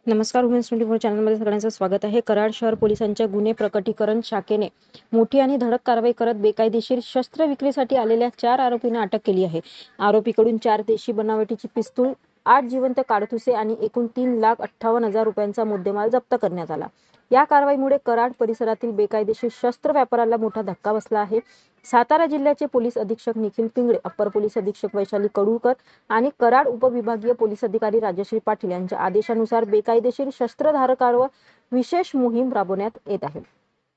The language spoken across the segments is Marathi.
नमस्कार, वुमेन्स 24 चॅनलमध्ये सगळ्यांचं स्वागत आहे. कराड शहर पोलिसांच्या गुन्हे प्रकटीकरण शाखेने मोठी आणि धडक कारवाई करत बेकायदेशीर शस्त्र विक्रीसाठी आलेल्या 4 आरोपींना अटक केली आहे. आरोपीकडून 4 देशी बनावटीची पिस्तूल, 8 जिवंत काडतुसे आणि एकूण 3,58,000 रुपयांचा मुद्देमाल जप्त करण्यात आला. या कारवाईमुळे कराड परिसरातील बेकायदेशीर शस्त्र व्यापाराला मोठा धक्का बसला आहे. सातारा जिल्ह्याचे पोलीस अधीक्षक निखिल पिंगळे, अप्पर पोलीस अधीक्षक वैशाली कडुळकर आणि कराड उपविभागीय पोलीस अधिकारी राजश्री पाटील यांच्या आदेशानुसार बेकायदेशीर शस्त्रधारकांवर विशेष मोहीम राबवण्यात येत आहे.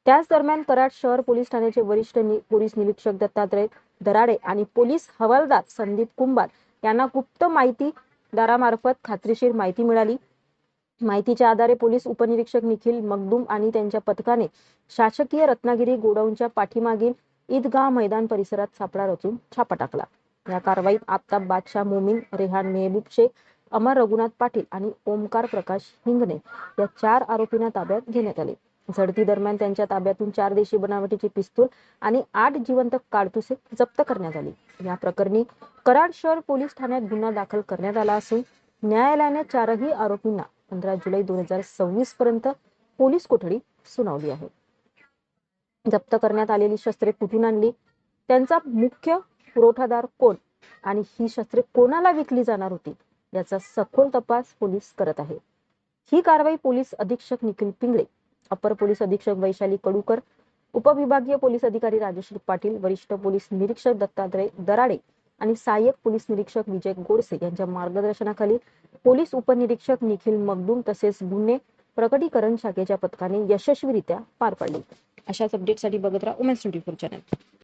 त्याच दरम्यान कराड शहर पोलीस ठाण्याचे वरिष्ठ पोलीस निरीक्षक दत्तात्रय दराडे आणि पोलीस हवालदार संदीप कुंभार यांना गुप्त माहितीदारामार्फत खात्रीशीर माहिती मिळाली. माहितीच्या आधारे पोलीस उपनिरीक्षक निखिल मगदूम आणि त्यांच्या पथकाने शासकीय रत्नागिरी गोडाऊनच्या पाठीमागील ईदगाह मैदान परिसरात सापळा रचून छापा टाकला. या कारवाईत आफताब बादशाह मोमीन, रेहान मेहबूब शेख, अमर रघुनाथ पाटील आणि ओमकार प्रकाश हिंगणे या 4 आरोपींना ताब्यात घेण्यात आले. झडती दरम्यान त्यांच्या ताब्यातून 4 देशी बनावटीची पिस्तूल आणि 8 जिवंत काडतुसे जप्त करण्यात आली. या प्रकरणी कराड शहर पोलीस ठाण्यात गुन्हा दाखल करण्यात आला असून न्यायालयाने 4ही आरोपींना 15 जुलै 2026 पर्यंत पोलीस कोठडी सुनावली आहे. जप्त करण्यात आलेली शस्त्रे कुठून आणली, त्यांचा मुख्य पुरवठादार कोण आणि ही शस्त्रे कोणाला विकली जाणार होती याचा सखोल तपास पोलीस करत आहे. ही कारवाई पोलीस अधीक्षक निखिल पिंगळे, अपर पोलीस अधीक्षक वैशाली कडुळकर, उपविभागीय पोलीस अधिकारी राजश्री पाटील, वरिष्ठ पोलीस निरीक्षक दत्तात्रय दराडे आणि सहाय्यक पोलीस निरीक्षक विजय गोडसे यांच्या मार्गदर्शनाखाली पोलीस उपनिरीक्षक निखिल मगदूम तसेच गुन्हे प्रकटीकरण शाखेच्या पथकाने यशस्वीरित्या पार पाडली. अशाच अपडेटसाठी बघत राहा वुमेन्स 24 चॅनल.